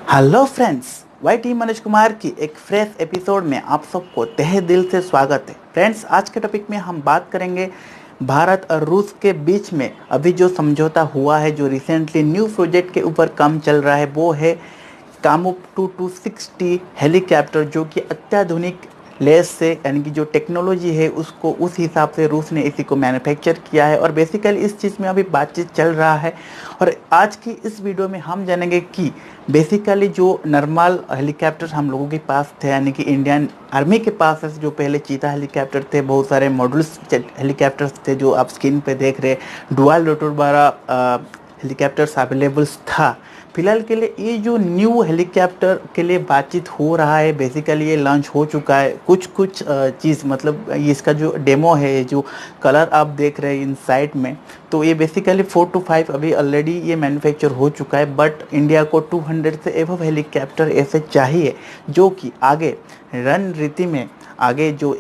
Hello friends, Y T Manoj Kumar की एक fresh episode में आप सबको तहे दिल से स्वागत है। फ्रेंड्स, आज के टॉपिक में हम बात करेंगे भारत और रूस के बीच में अभी जो समझौता हुआ है, जो रिसेंटली न्यू प्रोजेक्ट के ऊपर काम चल रहा है, वो है कामोव 226T हेलीकॉप्टर, जो कि अत्याधुनिक लेस से यानी कि जो टेक्नोलॉजी है उसको उस हिसाब से रूस ने इसी को मैन्युफैक्चर किया है और बेसिकली इस चीज़ में अभी बातचीत चल रहा है। और आज की इस वीडियो में हम जानेंगे कि बेसिकली जो नॉर्मल हेलीकॉप्टर हम लोगों के पास थे, यानी कि इंडियन आर्मी के पास है, जो पहले चीता हेलीकॉप्टर थे, बहुत सारे मॉडल्स हेलीकॉप्टर्स थे जो आप स्क्रीन पे देख रहे, डुअल रोटर वाला हेलीकॉप्टर्स अवेलेबल्स था। फिलहाल के लिए ये जो न्यू हेलीकॉप्टर के लिए बातचीत हो रहा है, बेसिकली ये लॉन्च हो चुका है। कुछ चीज़ मतलब इसका जो डेमो है, जो कलर आप देख रहे हैं इन साइड में, तो ये बेसिकली 4 to 5 अभी ऑलरेडी ये मैन्युफैक्चर हो चुका है। बट इंडिया को 200 से एबव हेलीकॉप्टर ऐसे चाहिए जो कि आगे रणनीति में आगे जो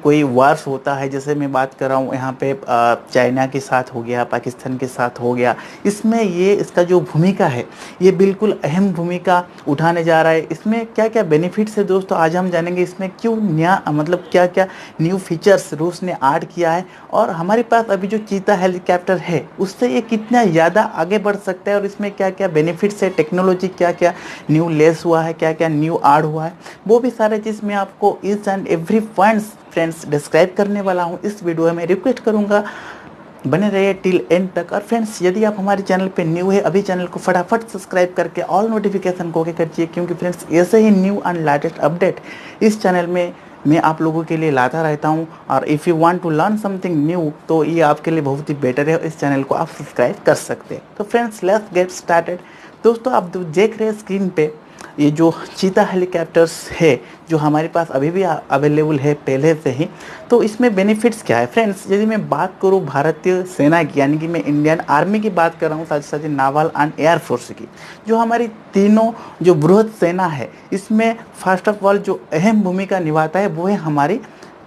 कोई वार्स होता है, जैसे मैं बात कर रहा हूँ यहाँ पे चाइना के साथ हो गया, पाकिस्तान के साथ हो गया, इसमें ये इसका जो भूमिका है ये बिल्कुल अहम भूमिका उठाने जा रहा है। इसमें क्या क्या बेनिफिट्स है दोस्तों, आज हम जानेंगे। इसमें क्यों नया मतलब क्या क्या न्यू फीचर्स रूस ने ऐड किया है, और हमारे पास अभी जो चीता हेलीकॉप्टर है उससे ये कितना ज़्यादा आगे बढ़ सकता है, और इसमें क्या क्या बेनिफिट्स है, टेक्नोलॉजी क्या क्या न्यू लेस हुआ है, क्या क्या न्यू ऐड हुआ है, वो भी सारे चीज़ मैं आपको इस and every points friends describe करने वाला हूँ इस वीडियो में। रिक्वेस्ट करूँगा बने रहिए टिल एंड तक। और फ्रेंड्स, यदि आप हमारे चैनल पे न्यू है, अभी चैनल को फटाफट सब्सक्राइब करके ऑल नोटिफिकेशन को ओके करिए, क्योंकि फ्रेंड्स ऐसे ही न्यू एंड लेटेस्ट अपडेट इस चैनल में मैं आप लोगों के लिए लाता रहता हूं। और if you want to learn something new, तो ये आपके लिए बहुत ही बेटर है, इस चैनल को आप सब्सक्राइब कर सकते हैं। तो फ्रेंड्स, लेट्स गेट स्टार्टेड। दोस्तों, आप देख रहे हैं स्क्रीन पे ये जो चीता हेलीकॉप्टर्स है, जो हमारे पास अभी भी अवेलेबल है पहले से ही। तो इसमें बेनिफिट्स क्या है फ्रेंड्स, यदि मैं बात करूँ भारतीय सेना की, यानी कि मैं इंडियन आर्मी की बात कर रहा हूँ, साथ साथ नावल एंड एयर फोर्स की, जो हमारी तीनों जो बृहद सेना है, इसमें फर्स्ट ऑफ ऑल जो अहम भूमिका निभाता है वो है हमारी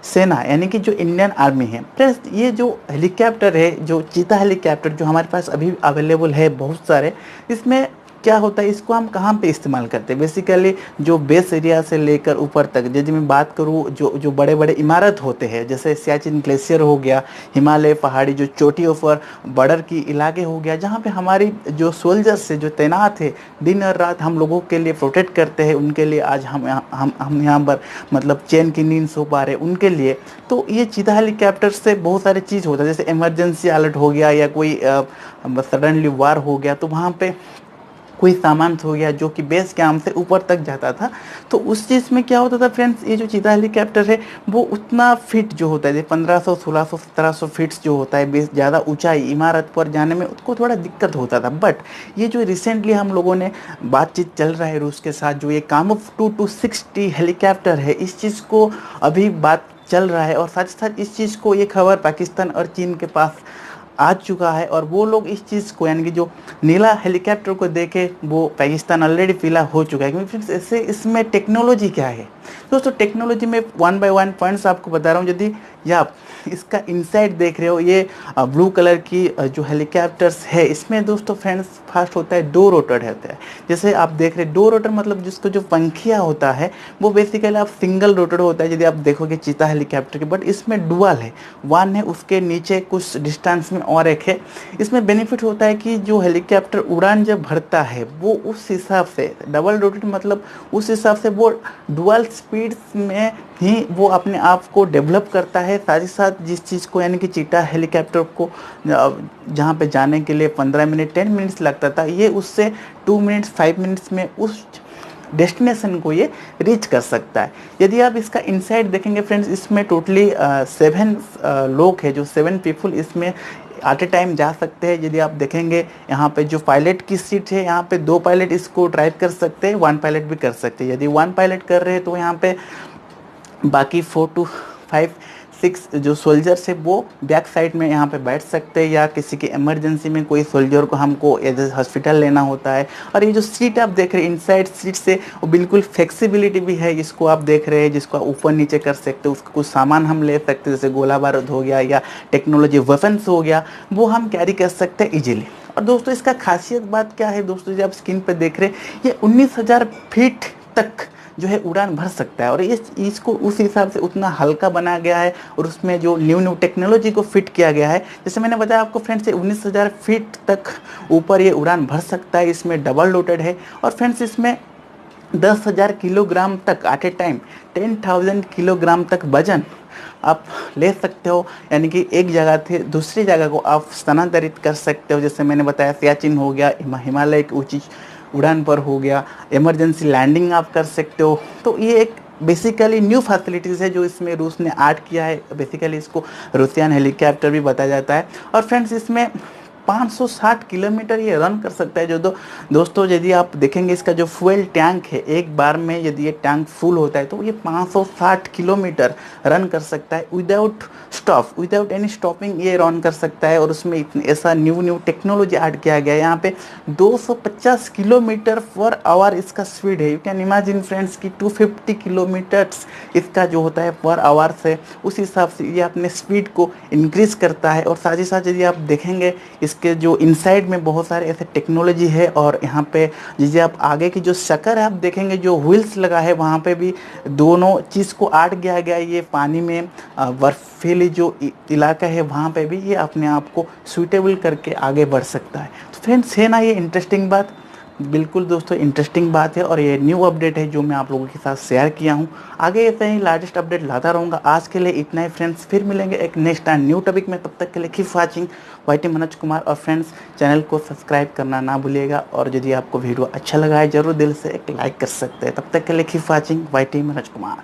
सेना, यानी कि जो इंडियन आर्मी है। प्लस ये जो हेलीकॉप्टर है, जो चीता हेलीकॉप्टर जो हमारे पास अभी अवेलेबल है बहुत सारे, इसमें क्या होता है, इसको हम कहाँ पे इस्तेमाल करते हैं, बेसिकली जो बेस एरिया से लेकर ऊपर तक। यदि मैं बात करूँ जो जो बड़े बड़े इमारत होते हैं, जैसे सियाचिन ग्लेशियर हो गया, हिमालय पहाड़ी जो चोटियों पर बॉर्डर की इलाके हो गया, जहाँ पे हमारी जो सोल्जर्स है जो तैनात है, दिन और रात हम लोगों के लिए प्रोटेक्ट करते हैं, उनके लिए आज हम यहाँ पर मतलब चैन की नींद सो पा रहे उनके लिए। तो ये चीता हेलीकॉप्टर से बहुत सारे चीज़ होता है, जैसे इमरजेंसी अलर्ट हो गया या कोई सडनली वार हो गया, तो वहाँ पे कोई सामान हो गया जो कि बेस कैंप से ऊपर तक जाता था, तो उस चीज़ में क्या होता था फ्रेंड्स, ये जो चीता हेलीकॉप्टर है वो उतना फिट जो होता है, 1500 1600 1700 फीट्स जो होता है, बेस ज़्यादा ऊंचाई इमारत पर जाने में उसको थोड़ा दिक्कत होता था। बट ये जो रिसेंटली हम लोगों ने बातचीत चल रहा है रूस के साथ, जो ये कामोव-226T हेलीकॉप्टर है, इस चीज़ को अभी बात चल रहा है, और साथ ही साथ इस चीज़ को ये खबर पाकिस्तान और चीन के पास आ चुका है, और वो लोग इस चीज़ को यानी कि जो नीला हेलीकॉप्टर को देखे वो पाकिस्तान ऑलरेडी पीला हो चुका है। क्योंकि इससे इसमें टेक्नोलॉजी क्या है दोस्तों, टेक्नोलॉजी में 1 by 1 पॉइंट्स आपको बता रहा हूँ। यदि आप इसका इनसाइड देख रहे हो, ये ब्लू कलर की जो हेलीकॉप्टर्स है, इसमें दोस्तों फ्रेंड्स फास्ट होता है, 2 रोटर होता है। जैसे आप देख रहे हैं 2 रोटर मतलब जिसको जो पंखिया होता है वो बेसिकली आप सिंगल रोटर होता है, यदि आप देखोगे चीता हेलीकॉप्टर के। बट इसमें डुअल है, 1 है, उसके नीचे कुछ डिस्टेंस में और एक है। इसमें बेनिफिट होता है कि जो हेलीकॉप्टर उड़ान जब भरता है वो उस हिसाब से डबल रोटेट मतलब उस हिसाब से वो डुअल स्पीड्स में ही वो अपने आप को डेवलप करता है। साथ ही साथ जिस चीज़ को यानी कि चीता हेलीकॉप्टर को जहाँ पे जाने के लिए 15 मिनट 10 मिनट्स लगता था, ये उससे 2 मिनट्स 5 मिनट्स में उस डेस्टिनेशन को ये रीच कर सकता है। यदि आप इसका इनसाइड देखेंगे फ्रेंड्स, इसमें टोटली 7 लोग हैं, जो 7 पीपल इसमें एट ए टाइम जा सकते हैं। यदि आप देखेंगे यहाँ पे जो पायलट की सीट है, यहाँ पे 2 पायलट इसको ड्राइव कर सकते हैं, 1 पायलट भी कर सकते हैं। यदि 1 पायलट कर रहे हैं तो यहाँ पे बाकी 4 to 5 6 जो सोल्जर्स है वो बैक साइड में यहाँ पे बैठ सकते हैं, या किसी की इमरजेंसी में कोई सोल्जर को हमको हॉस्पिटल लेना होता है। और ये जो सीट आप देख रहे हैं, इनसाइड सीट से वो बिल्कुल फ्लेक्सिबिलिटी भी है, इसको आप देख रहे हैं, जिसको ऊपर नीचे कर सकते हैं, उसका कुछ सामान हम ले सकते हैं, जैसे गोला बारूद हो गया या टेक्नोलॉजी वेपन्स हो गया, वो हम कैरी कर सकते हैं इजीली। और दोस्तों इसका खासियत बात क्या है दोस्तों, जो आप स्क्रीन पर देख रहे हैं, ये 19,000 फीट तक जो है उड़ान भर सकता है। और इसको उस हिसाब से उतना हल्का बनाया गया है और उसमें जो न्यू न्यू टेक्नोलॉजी को फिट किया गया है। जैसे मैंने बताया आपको फ्रेंड्स, 19,000 फीट तक ऊपर ये उड़ान भर सकता है। इसमें डबल लोडेड है और फ्रेंड्स इसमें 10,000 किलोग्राम तक एट ए टाइम 10,000 किलोग्राम तक वजन आप ले सकते हो, यानी कि एक जगह से दूसरी जगह को आप स्थानांतरित कर सकते हो। जैसे मैंने बताया सियाचिन हो गया, हिमालय की ऊंची उड़ान पर हो गया, इमरजेंसी लैंडिंग आप कर सकते हो। तो ये एक बेसिकली न्यू फैसिलिटीज़ है जो इसमें रूस ने ऐड किया है। बेसिकली इसको रूसियन हेलीकॉप्टर भी बताया जाता है। और फ्रेंड्स इसमें 560 किलोमीटर ये रन कर सकता है। जो दोस्तों यदि आप देखेंगे इसका जो फ्यूल टैंक है, एक बार में यदि ये टैंक फुल होता है तो ये 560 किलोमीटर रन कर सकता है without stop, without any stopping ये रन कर सकता है। और उसमें ऐसा न्यू टेक्नोलॉजी ऐड किया गया है। यहाँ पे 250 किलोमीटर पर आवर इसका स्पीड है। यू कैन इमेजिन फ्रेंड्स कि 250 किलोमीटर्स इसका जो होता है पर आवर से, उस हिसाब से ये अपने स्पीड को इंक्रीज करता है। और साथ ही साथ यदि आप देखेंगे इसके जो इनसाइड में बहुत सारे ऐसे टेक्नोलॉजी है। और यहाँ पे जैसे आप आगे की जो शकर है आप देखेंगे, जो व्हील्स लगा है वहाँ पे भी दोनों चीज़ को ऐड किया गया है। ये पानी में बर्फीली जो इलाका है वहाँ पे भी ये अपने आप को सूटेबल करके आगे बढ़ सकता है। तो फ्रेंड्स है ना ये इंटरेस्टिंग बात, बिल्कुल दोस्तों इंटरेस्टिंग बात है। और ये न्यू अपडेट है जो मैं आप लोगों के साथ शेयर किया हूँ। आगे ऐसे ही लार्जेस्ट अपडेट लाता रहूँगा। आज के लिए इतना ही फ्रेंड्स, फिर मिलेंगे एक नेक्स्ट एंड न्यू टॉपिक में। तब तक के लिए keep watching YT Manoj Kumar. और फ्रेंड्स चैनल को सब्सक्राइब करना ना भूलिएगा। और यदि आपको वीडियो अच्छा लगा है जरूर दिल से एक लाइक कर सकते हैं। तब तक के लिए keep watching YT Manoj Kumar.